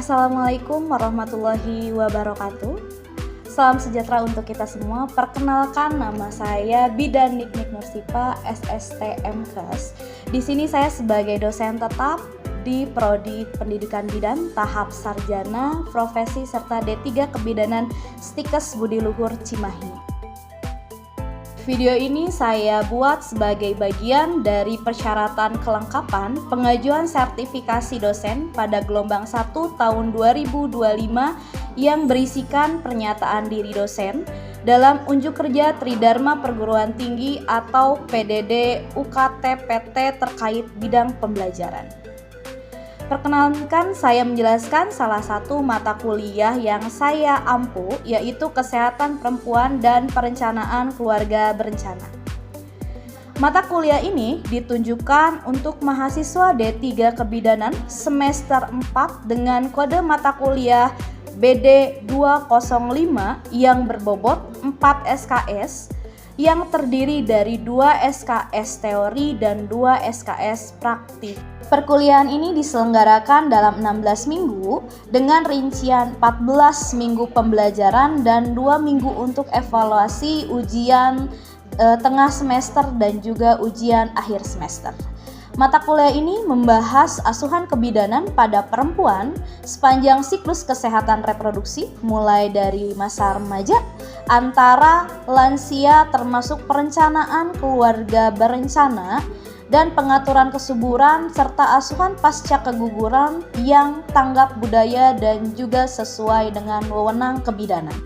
Assalamualaikum warahmatullahi wabarakatuh. Salam sejahtera untuk kita semua. Perkenalkan, nama saya Bidan Niknik Nursipa, SSTMKes. Di sini saya sebagai dosen tetap di Prodi Pendidikan Bidan tahap sarjana, profesi serta D3 Kebidanan Stikes Budi Luhur Cimahi. Video ini saya buat sebagai bagian dari persyaratan kelengkapan pengajuan sertifikasi dosen pada gelombang 1 tahun 2025 yang berisikan pernyataan diri dosen dalam unjuk kerja Tridharma Perguruan Tinggi atau PDD UKT PT terkait bidang pembelajaran. Perkenalkan, saya menjelaskan salah satu mata kuliah yang saya ampu, yaitu Kesehatan Perempuan dan Perencanaan Keluarga Berencana. Mata kuliah ini ditunjukkan untuk mahasiswa D3 Kebidanan semester 4 dengan kode mata kuliah BD 205 yang berbobot 4 SKS yang terdiri dari 2 SKS teori dan 2 SKS praktik. Perkuliahan ini diselenggarakan dalam 16 minggu dengan rincian 14 minggu pembelajaran dan 2 minggu untuk evaluasi ujian tengah semester dan juga ujian akhir semester. Mata kuliah ini membahas asuhan kebidanan pada perempuan sepanjang siklus kesehatan reproduksi mulai dari masa remaja, antara lansia termasuk perencanaan keluarga berencana, dan pengaturan kesuburan serta asuhan pasca keguguran yang tanggap budaya dan juga sesuai dengan wewenang kebidanan.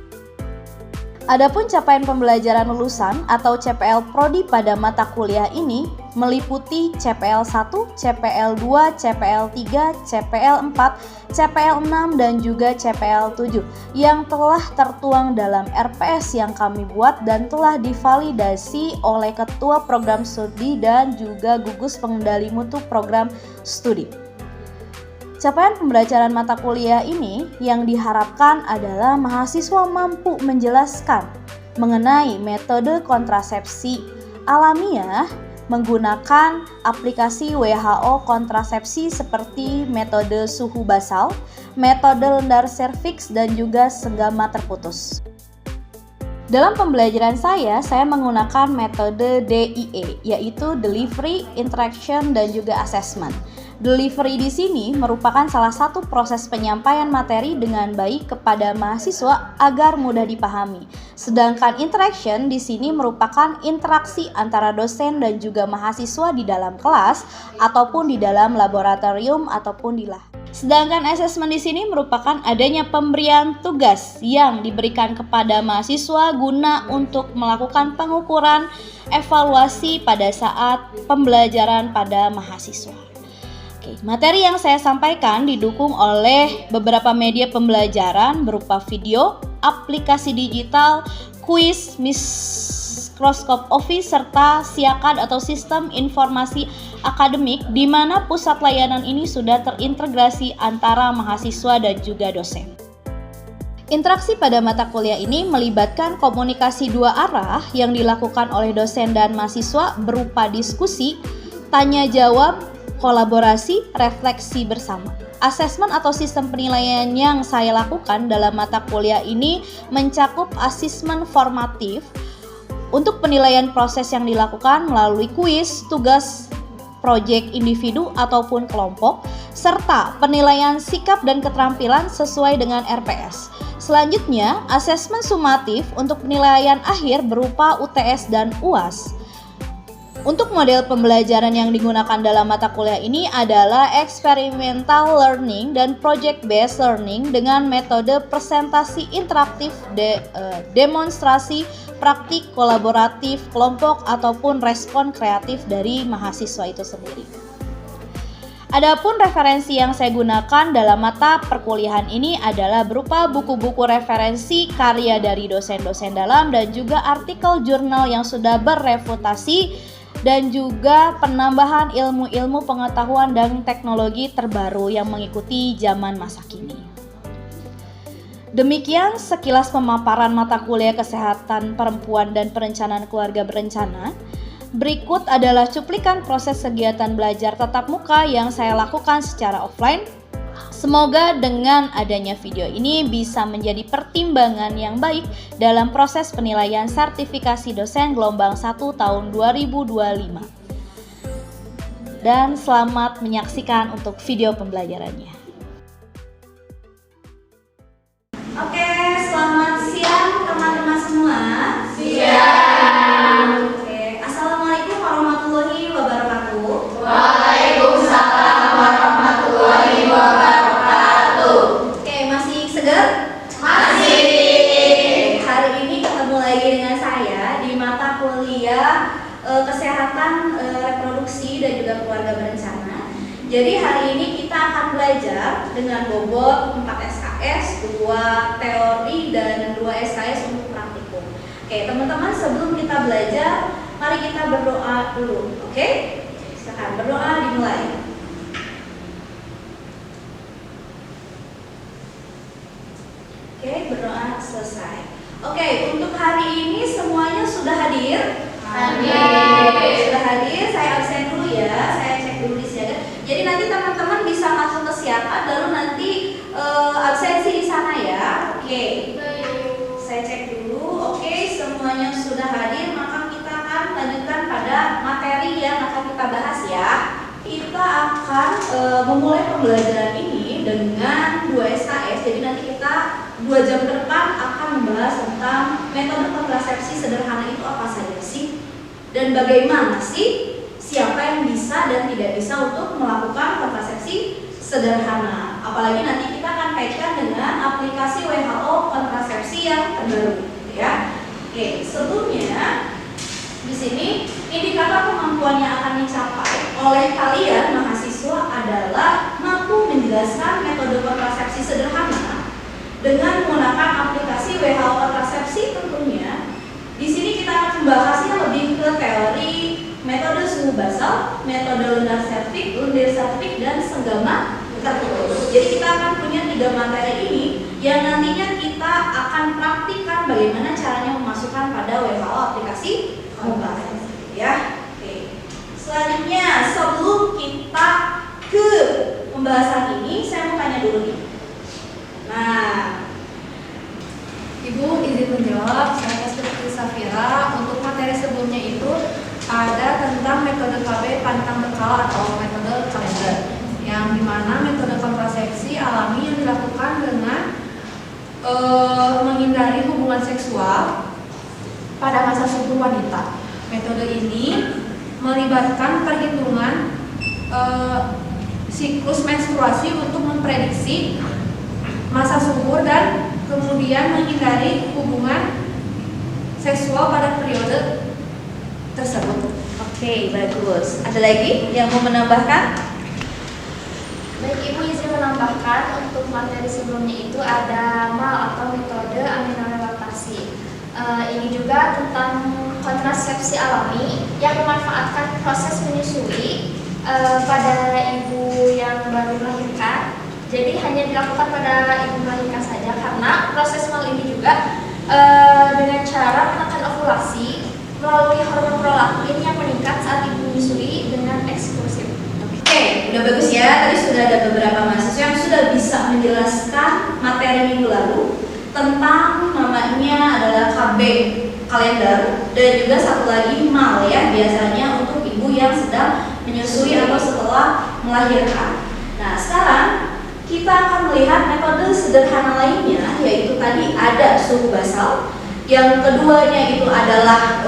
Adapun capaian pembelajaran lulusan atau CPL Prodi pada mata kuliah ini meliputi CPL 1, CPL 2, CPL 3, CPL 4, CPL 6, dan juga CPL 7 yang telah tertuang dalam RPS yang kami buat dan telah divalidasi oleh Ketua Program Studi dan juga Gugus Pengendali Mutu Program Studi. Capaian pembelajaran mata kuliah ini yang diharapkan adalah mahasiswa mampu menjelaskan mengenai metode kontrasepsi alamiah menggunakan aplikasi WHO kontrasepsi seperti metode suhu basal, metode lendar serviks, dan juga senggama terputus. Dalam pembelajaran saya menggunakan metode DIE, yaitu Delivery, Interaction, dan juga Assessment. Delivery di sini merupakan salah satu proses penyampaian materi dengan baik kepada mahasiswa agar mudah dipahami. Sedangkan interaction di sini merupakan interaksi antara dosen dan juga mahasiswa di dalam kelas ataupun di dalam laboratorium ataupun di lab. Sedangkan assessment di sini merupakan adanya pemberian tugas yang diberikan kepada mahasiswa guna untuk melakukan pengukuran evaluasi pada saat pembelajaran pada mahasiswa. Materi yang saya sampaikan didukung oleh beberapa media pembelajaran berupa video, aplikasi digital, kuis, Microsoft Office, serta SIAKAD atau Sistem Informasi Akademik, di mana pusat layanan ini sudah terintegrasi antara mahasiswa dan juga dosen. Interaksi pada mata kuliah ini melibatkan komunikasi dua arah yang dilakukan oleh dosen dan mahasiswa berupa diskusi, tanya jawab, kolaborasi, refleksi bersama. Asesmen atau sistem penilaian yang saya lakukan dalam mata kuliah ini mencakup asesmen formatif untuk penilaian proses yang dilakukan melalui kuis, tugas, proyek individu ataupun kelompok, serta penilaian sikap dan keterampilan sesuai dengan RPS. Selanjutnya, asesmen sumatif untuk penilaian akhir berupa UTS dan UAS. Untuk model pembelajaran yang digunakan dalam mata kuliah ini adalah experimental learning dan project based learning dengan metode presentasi interaktif, demonstrasi, praktik, kolaboratif, kelompok, ataupun respon kreatif dari mahasiswa itu sendiri. Adapun referensi yang saya gunakan dalam mata perkuliahan ini adalah berupa buku-buku referensi karya dari dosen-dosen dalam dan juga artikel jurnal yang sudah berrefutasi dan juga penambahan ilmu-ilmu pengetahuan dan teknologi terbaru yang mengikuti zaman masa kini. Demikian sekilas pemaparan mata kuliah Kesehatan Perempuan dan Perencanaan Keluarga Berencana. Berikut adalah cuplikan proses kegiatan belajar tatap muka yang saya lakukan secara offline Semoga dengan adanya video ini bisa menjadi pertimbangan yang baik dalam proses penilaian sertifikasi dosen gelombang 1 tahun 2025. Dan selamat menyaksikan untuk video pembelajarannya. Oke, selamat siang teman-teman semua. Siang. Oke, Assalamualaikum warahmatullahi wabarakatuh. Waalaikumsalam warahmatullahi wabarakatuh. Oke, masih segar? Masih. Hari ini ketemu lagi dengan saya di mata kuliah Kesehatan Reproduksi dan juga Keluarga Berencana. Jadi hari ini kita akan belajar dengan bobot 4 SKS, 2 teori dan 2 SKS untuk praktikum. Oke, teman-teman, sebelum kita belajar, mari kita berdoa dulu. Oke? Silakan berdoa dimulai. Oke, berdoa selesai. Oke, untuk hari ini semuanya sudah hadir? Sudah hadir, saya absen dulu ya, saya cek dulu di siaga. Jadi nanti teman-teman bisa masuk ke siapa, lalu nanti absensi di sana ya. Oke, saya cek dulu. Oke, semuanya sudah hadir, maka kita akan lanjutkan pada materi yang akan kita bahas ya. Kita akan memulai pembelajaran ini dengan 2 SKS. Jadi nanti kita 2 jam ke depan akan membahas tentang metode kontrasepsi sederhana itu apa saja sih, dan bagaimana sih siapa yang bisa dan tidak bisa untuk melakukan kontrasepsi sederhana. Apalagi nanti kita akan kaitkan dengan aplikasi WHO kontrasepsi yang terbaru, ya. Oke, sebelumnya di sini indikator kemampuan yang akan dicapai oleh kalian mahasiswa adalah mampu menjelaskan metode kontrasepsi sederhana dengan menggunakan aplikasi WHO kontrasepsi tentunya. Di sini kita akan membahasnya lebih ke teori metode suhu basal, metode lendir serviks, dan senggama terputus. Jadi kita akan punya 3 materi ini yang nantinya kita akan praktikkan bagaimana caranya memasukkan pada WHO aplikasi mobile, ya. Oke. Selanjutnya, sebelum kita ke pembahasan ini, saya mau tanya dulu nih. Nah, Ibu izin menjawab, saya seperti Safira. Untuk materi sebelumnya itu ada tentang metode KB pantang berkala atau metode kalender, yang dimana metode kontrasepsi alami yang dilakukan dengan menghindari hubungan seksual pada masa subur wanita. Metode ini melibatkan perhitungan siklus menstruasi untuk memprediksi masa subur dan kemudian menghindari hubungan seksual pada periode tersebut. oke, bagus. Ada lagi yang mau menambahkan? Baik, Ibu izin menambahkan untuk materi sebelumnya itu ada MAL atau metode aminorelatasi. Ini juga tentang kontrasepsi alami yang memanfaatkan proses menyusui pada ibu yang baru melahirkan. Jadi hanya dilakukan pada ibu melahirkan saja, karena proses MAL ini juga dengan cara menekan ovulasi melalui hormon prolaktin yang meningkat saat ibu menyusui dengan eksklusif. Oke, udah bagus ya. Tadi sudah ada beberapa mahasiswa yang sudah bisa menjelaskan materi minggu lalu tentang namanya adalah KB kalender dan juga satu lagi MAL ya, biasanya untuk ibu yang sedang menyusui atau setelah melahirkan. Nah, sekarang kita akan melihat metode sederhana lainnya, yaitu tadi ada suhu basal, yang keduanya itu adalah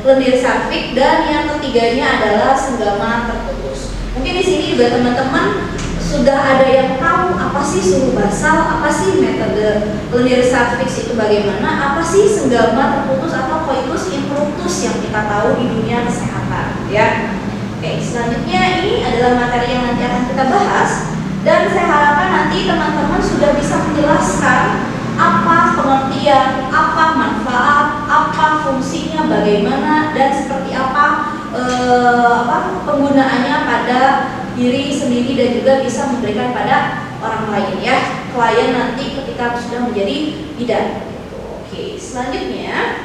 lendir serviks, dan yang ketiganya adalah senggama terputus. Mungkin di sini juga teman-teman sudah ada yang tahu apa sih suhu basal, apa sih metode lendir serviks itu bagaimana, apa sih senggama terputus atau coitus interruptus yang kita tahu di dunia kesehatan, ya. Oke, selanjutnya ini adalah materi yang nanti akan kita bahas. Dan saya harapkan nanti teman-teman sudah bisa menjelaskan apa pengertian, apa manfaat, apa fungsinya, bagaimana dan seperti apa penggunaannya pada diri sendiri dan juga bisa memberikan pada orang lain ya, klien nanti ketika sudah menjadi bidan. Oke, selanjutnya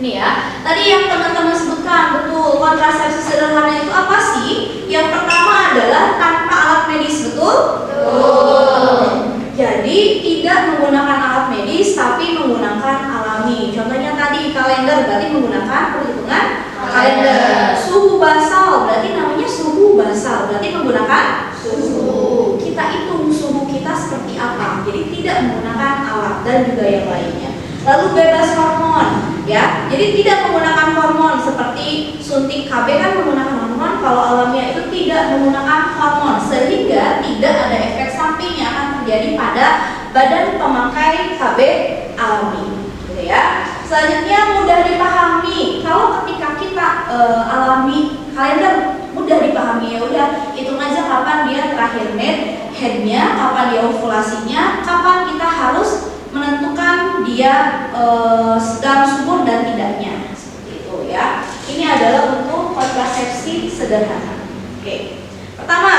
nih ya, tadi yang teman-teman sebutkan betul, kontrasepsi sederhana itu apa sih? Yang pertama adalah tanpa alat medis, betul? dan juga yang lainnya. Lalu bebas hormon, ya. Jadi tidak menggunakan hormon seperti suntik KB kan menggunakan hormon, kalau alamiah itu tidak menggunakan hormon sehingga tidak ada efek samping yang akan terjadi pada badan pemakai KB alami, gitu ya. Selanjutnya mudah dipahami. Kalau ketika kita alami kalender mudah dipahami, ya udah hitung aja kapan dia terakhir headnya, kapan dia ovulasinya, kapan kita harus menentukan dia sedang subur dan tidaknya, seperti itu ya. Ini adalah untuk kontrasepsi sederhana. Oke. Pertama,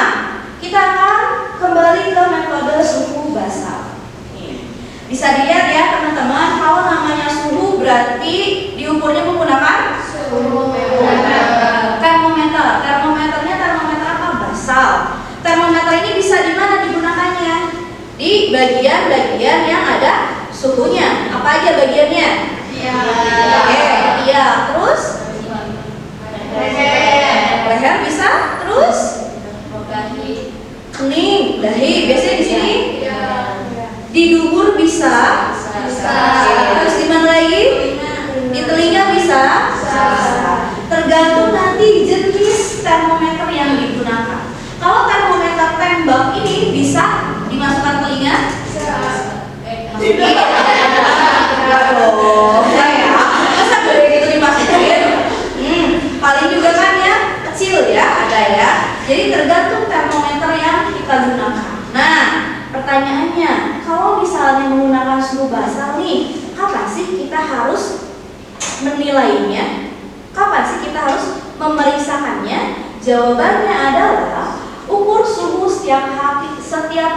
kita akan kembali ke metode suhu basal. Bisa dilihat ya teman-teman, kalau namanya suhu berarti diukurnya menggunakan termometer. Termometernya termometer apa? Basal. Termometer ini bisa di mana digunakannya? Di bagian-bagian yang ada suhunya. Apa aja bagiannya? Iya. Terus? Leher bisa? Terus? Kening, dahi. Biasanya di sini? Di dubur bisa? Terus di mana lagi? Di telinga bisa? Tergantung nanti jenis termometer yang digunakan. Kalau termometer tembak ini bisa dimasukkan telinga? Tidak. Ya. Masa boleh gitu dimasukin? Paling juga kan ya kecil ya, ada ya. Jadi tergantung termometer yang kita gunakan. Nah, pertanyaannya, kalau misalnya menggunakan suhu basal nih, kapan sih kita harus menilainya? Kapan sih kita harus memeriksakannya? Jawabannya adalah ukur suhu setiap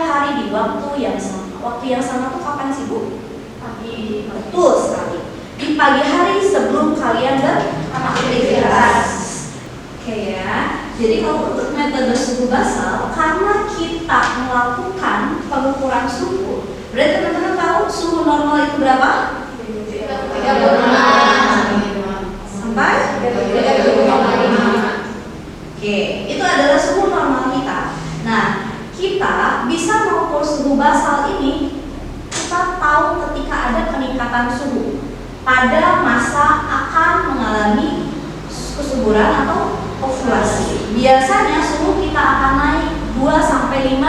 hari di waktu yang sama. Waktu yang sama tuh kapan sih Bu? Pagi. Betul sekali. Di pagi hari sebelum kalian beraktivitas. Oke ya. Jadi kalau untuk metode suhu basal, karena kita melakukan pengukuran suhu, berarti teman-teman tahu suhu normal itu berapa? 36 sampai 35. Oke, itu adalah suhu normal kita. Nah, kita bisa mengukur suhu basal ini, kita tahu ketika ada peningkatan suhu pada masa akan mengalami kesuburan atau ovulasi. Biasanya suhu kita akan naik 2-5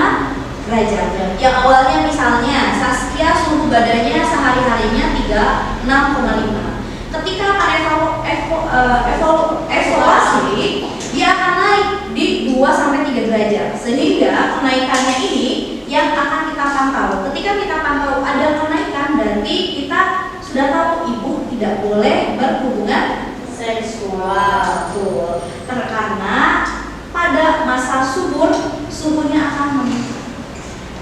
derajat. Yang awalnya misalnya Saskia suhu badannya sehari-harinya 36,5. Ketika akan evaluasi, dia akan naik di 2-3 derajat. Sehingga kenaikannya ini yang akan kita pantau. Ketika kita pantau ada kenaikan, berarti kita sudah tahu ibu tidak boleh berhubungan seksual. Karena pada masa subur suhunya akan meningkat.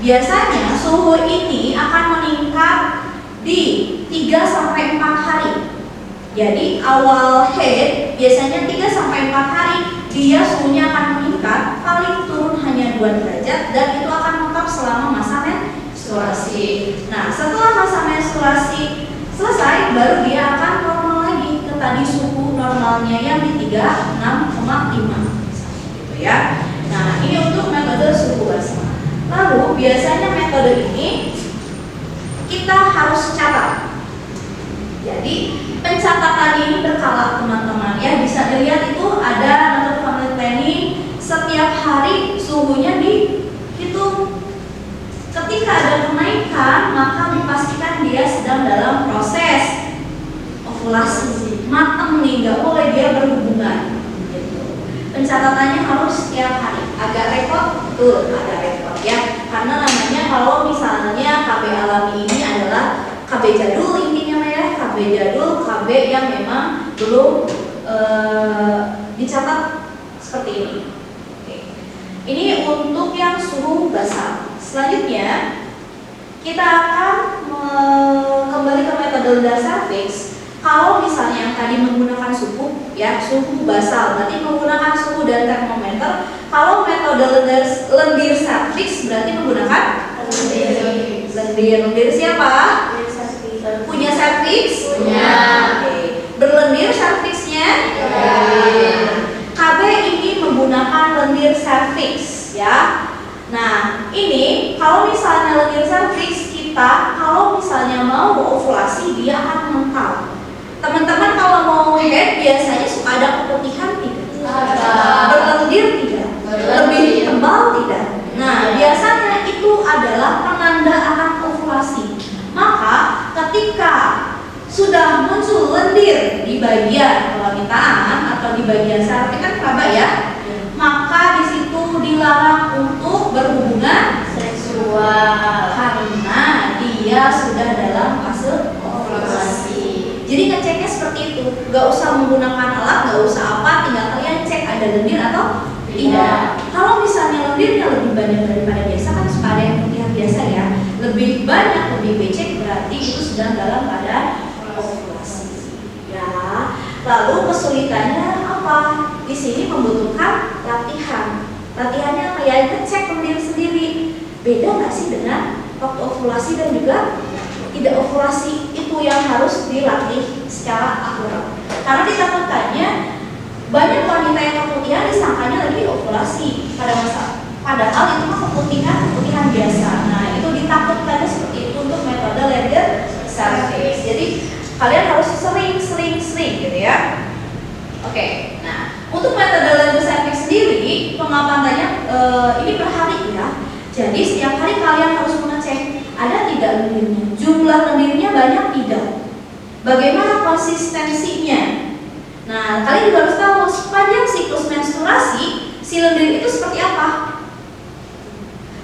Biasanya suhu ini akan meningkat di 3-4 hari. Jadi awal head biasanya 3-4 hari dia suhunya akan meningkat, paling turun hanya 2 derajat dan itu akan tetap selama masa menstruasi. Nah, setelah masa menstruasi selesai baru dia akan normal lagi ke tadi suhu normalnya yang di 36,5 gitu ya. Nah, ini untuk metode suhu basal. Lalu biasanya metode ini kita harus catat. Jadi pencatatan ini berkala teman-teman ya, bisa dilihat itu ada metode family planning, setiap hari suhunya dihitung. Ketika ada kenaikan maka dipastikan dia sedang dalam proses ovulasi, matang nih, nggak boleh dia berhubungan gitu. Pencatatannya harus setiap hari. Agak repot, betul agak repot ya, karena namanya kalau misalnya KB alami ini adalah KB jadul intinya ya, KB jadul, KB yang memang belum dicatat seperti ini. Oke. Ini untuk yang suhu basal. Selanjutnya kita akan kembali ke metode dasar fix. Kalau misalnya yang tadi menggunakan suhu ya, suhu basal berarti menggunakan suhu dan termometer. Kalau metode lendir cervix berarti menggunakan lendir siapa? Punya cervix? Punya. Oke. Berlendir cervixnya? KB ini menggunakan lendir cervix ya. Nah, ini kalau misalnya lendir cervix kita, kalau misalnya misalnya mau ovulasi, dia akan mengental. Teman-teman kalau mau head biasanya suka ada keputihan tidak? Berlendir tidak? Lebih tebal tidak? Nah, biasanya itu adalah penanda akan ovulasi. Maka ketika sudah muncul lendir di bagian kewanitaan atau di bagian saraf kan kerabat ya, maka di situ dilarang untuk berhubungan seksual karena dia sudah dalam fase ovulasi. Jadi ngeceknya seperti itu, nggak usah menggunakan alat, nggak usah apa, tinggal kalian cek ada lendir atau tidak. Kalau misalnya lendirnya lebih banyak daripada biasa, kan suka ada yang putihan biasa ya, lebih banyak, lebih becek, berarti itu sedang dalam keadaan ovulasi. Ya, lalu kesulitannya apa? Di sini membutuhkan latihan. Latihannya kayak ngecek lendir sendiri. Beda nggak sih dengan waktu ovulasi dan juga tidak ovulasi? Itu yang harus dilatih secara akurat. Karena ditakutkannya banyak wanita yang keputihan disangkanya lagi ovulasi padahal itu mah keputihan biasa. Nah, itu ditakutkannya seperti itu untuk metode Langer cervix. Jadi kalian harus sering gitu ya. Oke, nah untuk metode Langer cervix sendiri pengapatannya ini per hari ya. Jadi setiap hari kalian harus mengecek ada tidak lendirnya, jumlah lendirnya banyak tidak, bagaimana konsistensinya. Nah, kalian juga harus tahu sepanjang siklus menstruasi si lendir itu seperti apa.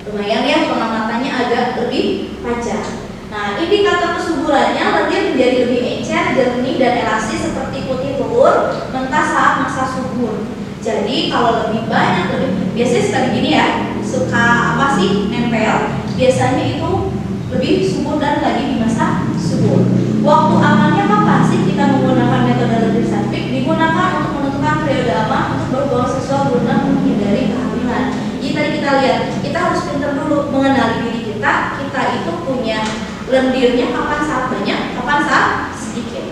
Lumayan ya, pengamatannya agak lebih panjang. Nah, indikator kesuburannya lendir menjadi lebih encer, jernih dan elastis seperti putih telur mentah saat masa subur. Jadi kalau lebih banyak, biasanya sekali gini ya, suka apa sih nempel, biasanya itu lebih subur dan lagi di masa subur. Waktu amannya kapan sih kita menggunakan metode Langer cervix? Digunakan untuk menentukan periode aman untuk berhubungan seksual guna menghindari kehamilan. Jadi tadi kita lihat, kita harus pintar dulu mengenali diri kita itu punya lendirnya kapan saat banyak, kapan saat sedikit.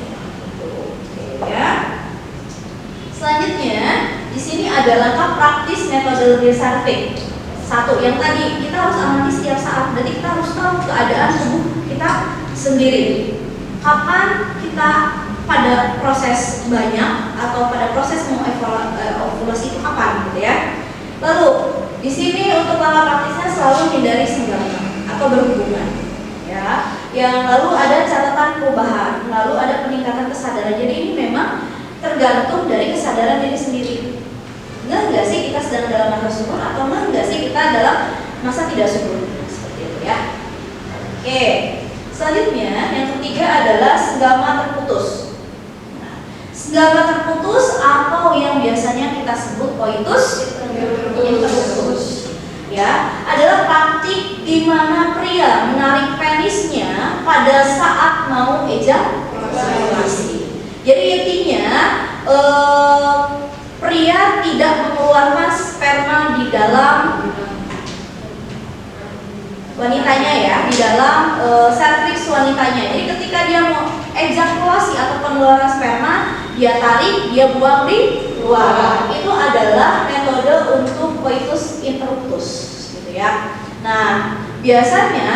Oke ya. Selanjutnya, di sini ada langkah praktis metode Langer cervix. Satu, yang tadi kita harus amati setiap saat. Jadi kita harus tahu keadaan tubuh kita sendiri. Kapan kita pada proses banyak atau pada proses mau ovulasi itu kapan gitu ya. Lalu di sini untuk langkah praktisnya selalu hindari senggama atau berhubungan ya. Yang lalu ada catatan perubahan, lalu ada peningkatan kesadaran. Jadi ini memang tergantung dari kesadaran diri sendiri. Enggak sih kita sedang dalam masa subur atau enggak sih kita dalam masa tidak subur, seperti itu ya. Oke, selanjutnya yang ketiga adalah senggama terputus. Nah, senggama terputus atau yang biasanya kita sebut koitus interruptus ya, adalah praktik di mana pria menarik penisnya pada saat mau ejakulasi. Jadi intinya pria tidak mengeluarkan sperma di dalam wanitanya ya, di dalam cervix wanitanya. Jadi ketika dia mau ejakulasi atau pengeluaran sperma, dia tarik, dia buang di luar. Itu adalah metode untuk coitus interruptus gitu ya. Nah, biasanya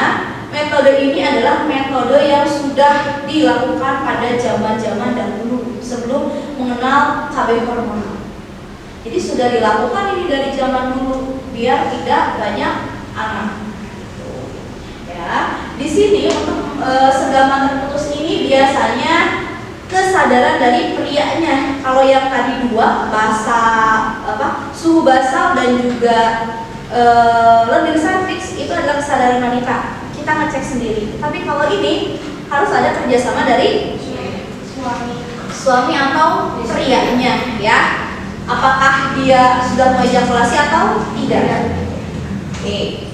metode ini adalah metode yang sudah dilakukan pada zaman-zaman dahulu sebelum mengenal KB hormonal. Jadi sudah dilakukan ini dari zaman dulu biar tidak banyak anak. Ya, di sini untuk senggama terputus ini biasanya kesadaran dari prianya. Kalau yang tadi dua suhu basal dan juga lendir cervix itu adalah kesadaran wanita. Kita ngecek sendiri. Tapi kalau ini harus ada kerjasama dari suami atau prianya ya. Apakah dia sudah mau ejakulasi atau tidak? Oke.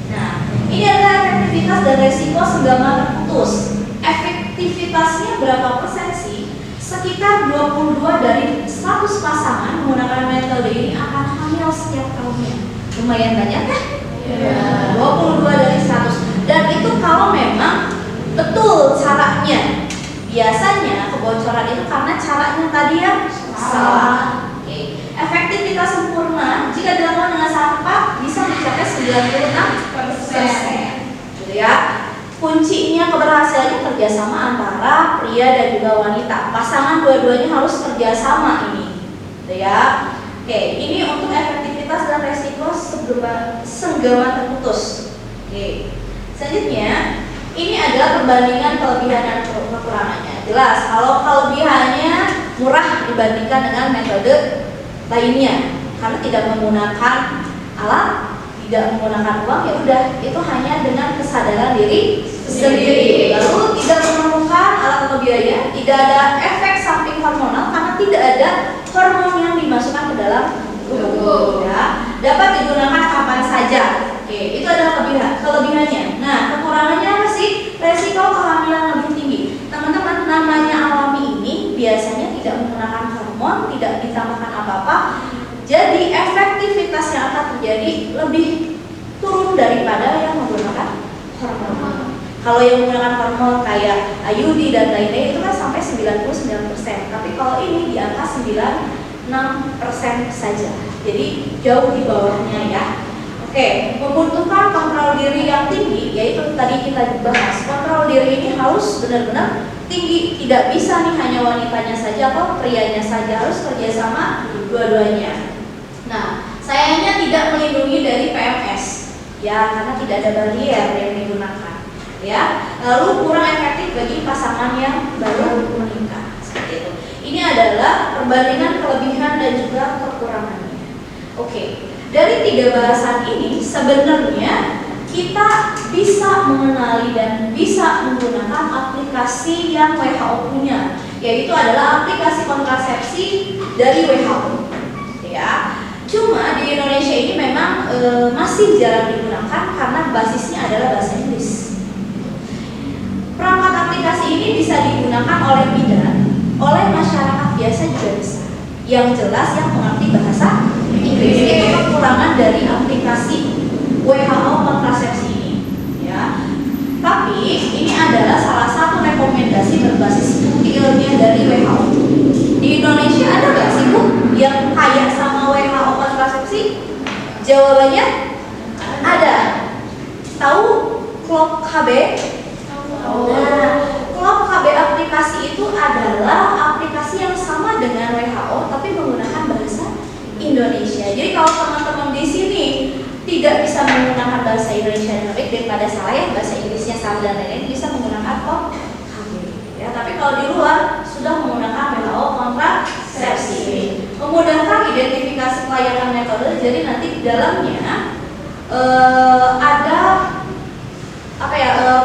Nah, ini adalah efektivitas dan resiko senggama terputus. Efektivitasnya berapa persen sih? Sekitar 22 dari 100 pasangan menggunakan metode ini akan hamil setiap tahunnya. Lumayan banyak kan? Ya. 22 dari 100. Dan itu kalau memang betul caranya. Biasanya kebocoran itu karena caranya tadi yang salah. Oke. Efektivitas sempurna jika dilakukan dengan cara tepat bisa mencapai 96%. Gitu ya. kuncinya keberhasilannya kerjasama antara pria dan juga wanita. Pasangan dua-duanya harus kerjasama ini, gitu ya. Oke, ini untuk efektivitas dan resiko senggama terputus. Oke, selanjutnya ini adalah perbandingan kelebihan dan kekurangannya. Jelas, kalau kelebihannya murah dibandingkan dengan metode lainnya, karena tidak menggunakan alat, tidak menggunakan uang, ya udah, itu hanya dengan kesadaran diri sendiri. Lalu tidak memerlukan alat atau biaya, tidak ada efek samping hormonal karena tidak ada hormon yang dimasukkan ke dalam tubuh. Ya, dapat digunakan kapan saja. Oke, itu adalah kelebihannya. Nah, kekurangannya apa sih? Resiko kehamilan lebih tinggi. Teman-teman, namanya alami ini biasanya tidak menggunakan hormon, tidak ditambahkan apa-apa. Jadi efektivitas yang akan terjadi lebih turun daripada yang menggunakan hormon. Kalau yang menggunakan hormon kayak IUD dan lain-lain itu kan sampai 99%. Tapi kalau ini di angka 96% saja. Jadi jauh di bawahnya ya. Oke, membutuhkan kontrol diri yang tinggi, yaitu tadi kita bahas. Kontrol diri ini harus benar-benar tinggi, tidak bisa nih hanya wanitanya saja atau prianya saja, harus kerjasama dua-duanya. Nah, sayangnya tidak melindungi dari PMS, ya, karena tidak ada barrier yang digunakan, ya. Lalu kurang efektif bagi pasangan yang baru menikah, seperti itu. Ini adalah perbandingan kelebihan dan juga kekurangannya. Oke. Dari 3 bahasan ini sebenarnya kita bisa mengenali dan bisa menggunakan aplikasi yang WHO punya, yaitu adalah aplikasi kontrasepsi dari WHO. Ya, cuma di Indonesia ini memang masih jarang digunakan karena basisnya adalah bahasa Inggris. Perangkat aplikasi ini bisa digunakan oleh bidan, oleh masyarakat biasa juga bisa. Yang jelas yang mengerti bahasa Inggris. Itu kekurangan dari aplikasi WHO kontrasepsi ini, ya. Tapi ini adalah salah satu rekomendasi berbasis bukti ilmiah dari WHO. Di Indonesia ada nggak sih Bu yang kaya sama WHO kontrasepsi? Jawabannya ada. Tahu Clock KB? Nah, Clock KB aplikasi itu adalah aplikasi yang sama dengan WHO tapi menggunakan bahasa Indonesia. Jadi kalau teman-teman di sini tidak bisa menggunakan bahasa Indonesia yang baik, daripada salah ya bahasa Inggrisnya salah dan lain-lain, bisa menggunakan Clock KB. Ya, tapi kalau di luar sudah menggunakan WHO kontrasepsi. Memudahkan identifikasi kelayakan metode. Jadi nanti di dalamnya ada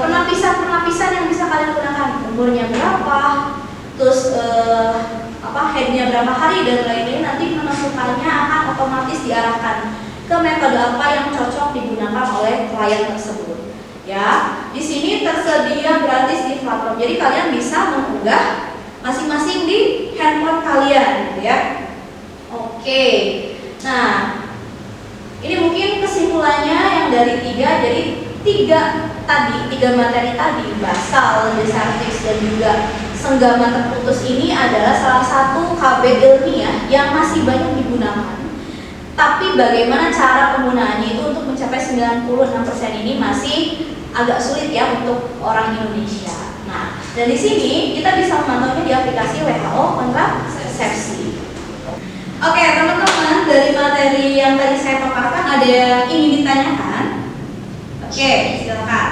penapisan yang bisa kalian gunakan, umurnya berapa, terus headnya berapa hari dan lain-lain. Nanti menentukannya akan otomatis diarahkan ke metode apa yang cocok digunakan oleh klien tersebut. Ya, di sini tersedia gratis di platform. Jadi kalian bisa mengunggah masing-masing di handphone kalian, ya. Oke. Nah, ini mungkin kesimpulannya yang dari 3. Jadi 3 materi tadi, basal, desertix dan juga senggama terputus ini adalah salah satu KB ilmiah yang masih banyak digunakan. Tapi bagaimana cara penggunaannya itu untuk mencapai 96% ini masih agak sulit ya untuk orang Indonesia. Nah, dan di sini kita bisa memantaunya di aplikasi WHO kontrasepsi. Oke, teman-teman, dari materi yang tadi saya paparkan ada yang ingin ditanyakan? Oke, silakan.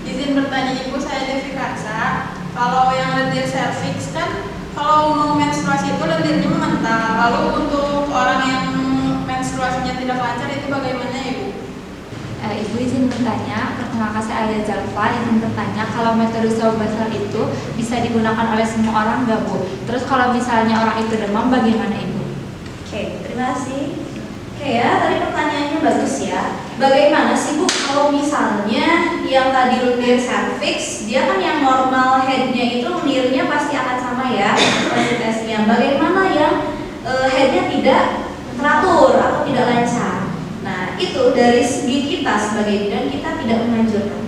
Izin bertanya Ibu, saya Devi Karsa. Kalau yang lendir cervix kan kalau mau menstruasi itu lendirnya mengental. Lalu untuk orang yang menstruasinya tidak lancar itu bagaimana Ibu? Ibu izin bertanya, perkenalkan saya Alia Jalfa, izin bertanya kalau metode swab basal itu bisa digunakan oleh semua orang nggak Bu? Terus kalau misalnya orang itu demam bagaimana Ibu? Oke, terima kasih. Oke ya, tadi pertanyaannya bagus ya. Bagaimana sih Bu kalau misalnya yang tadi lendir cervix, dia kan yang normal headnya itu lendirnya pasti akan sama ya intensitasnya. Bagaimana yang headnya tidak teratur atau tidak lancar? Nah, itu dari segi kita sebagai bidan kita tidak menganjurkan.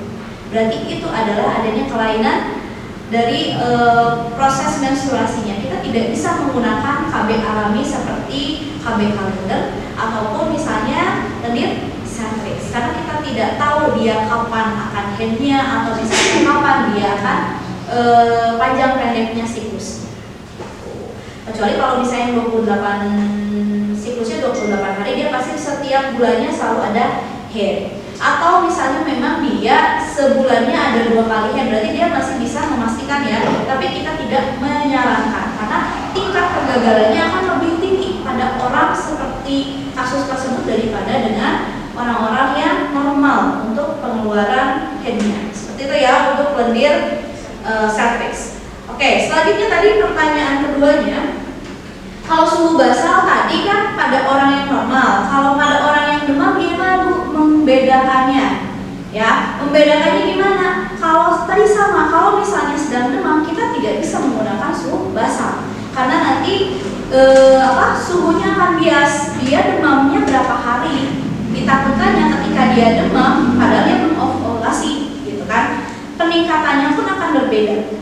Berarti itu adalah adanya kelainan dari proses menstruasinya. Kita tidak bisa menggunakan KB alami seperti KB kalender ataupun misalnya lendir cervix karena kita tidak tahu dia kapan akan headnya atau misalnya kapan dia akan panjang pendeknya siklus. Kecuali kalau misalnya 28 siklusnya 28 hari, dia pasti setiap bulannya selalu ada head. Atau misalnya memang dia sebulannya ada 2 kali head, berarti dia masih bisa memastikan ya. Tapi kita tidak menyarankan karena tingkat kegagalannya akan lebih tinggi pada orang seperti kasus tersebut daripada dengan orang-orang yang normal untuk pengeluaran headnya. Seperti itu ya untuk lendir cervix. Oke, selanjutnya tadi pertanyaan keduanya, kalau suhu basal tadi kan pada orang yang normal, kalau pada orang yang demam gimana Bu membedakannya? Ya, membedakannya gimana? Kalau tadi sama, kalau misalnya sedang demam kita tidak bisa menggunakan suhu basal karena nanti suhunya akan bias. Dia demamnya berapa hari? Ditakutkannya ketika dia demam padahal dia belum ovulasi, gitu kan? Peningkatannya pun akan berbeda. Gitu.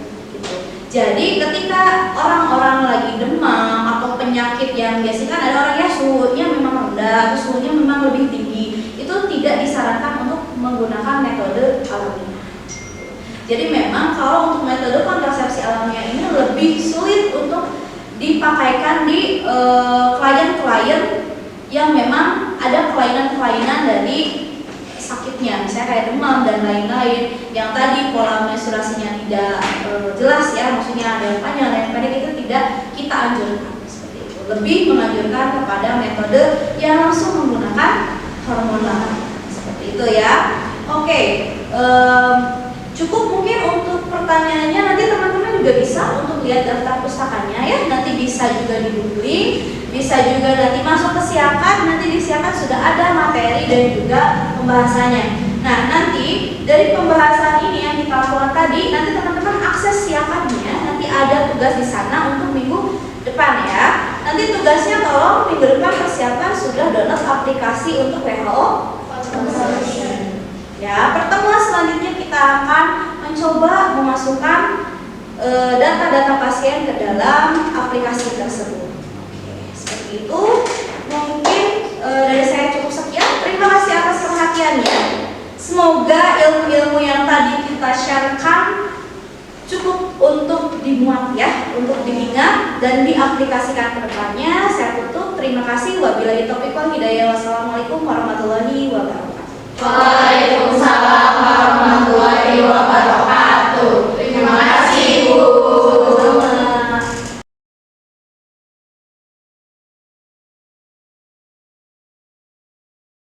Jadi ketika orang-orang lagi demam atau penyakit yang biasanya kan ada orang ya suhunya memang rendah, suhunya memang lebih tinggi, itu tidak disarankan untuk menggunakan metode alamiah. Jadi memang kalau untuk metode kontrasepsi alamiah ini lebih sulit untuk dipakaikan di klien-klien yang memang ada kelainan-kelainan dari sakitnya, misalnya kayak demam dan lain-lain yang tadi pola menstruasinya tidak jelas ya, maksudnya ada yang panjang dan yang pendek, itu tidak kita anjurkan seperti itu. Lebih menganjurkan kepada metode yang langsung menggunakan hormonal seperti itu ya. Oke, cukup mungkin untuk pertanyaannya, nanti teman-teman juga bisa untuk lihat daftar pustakanya ya, nanti bisa juga di googling, bisa juga nanti masuk ke Siakan, nanti di Siakan sudah ada materi dan juga pembahasannya. Nah nanti dari pembahasan ini yang kita lakukan tadi, nanti teman-teman akses Siakannya, nanti ada tugas di sana untuk minggu depan ya. Nanti tugasnya tolong minggu depan persiapan sudah download aplikasi untuk WHO. Ya, pertemuan selanjutnya kita akan mencoba memasukkan data-data pasien ke dalam aplikasi tersebut. Itu mungkin dari saya cukup sekian. Terima kasih atas perhatiannya. Semoga ilmu-ilmu yang tadi kita sharekan cukup untuk dimuat ya, untuk diingat dan diaplikasikan ke depannya. Saya tutup. Terima kasih. Wabillahi taufiq wal hidayah. Wassalamualaikum warahmatullahi wabarakatuh. Waalaikumsalam.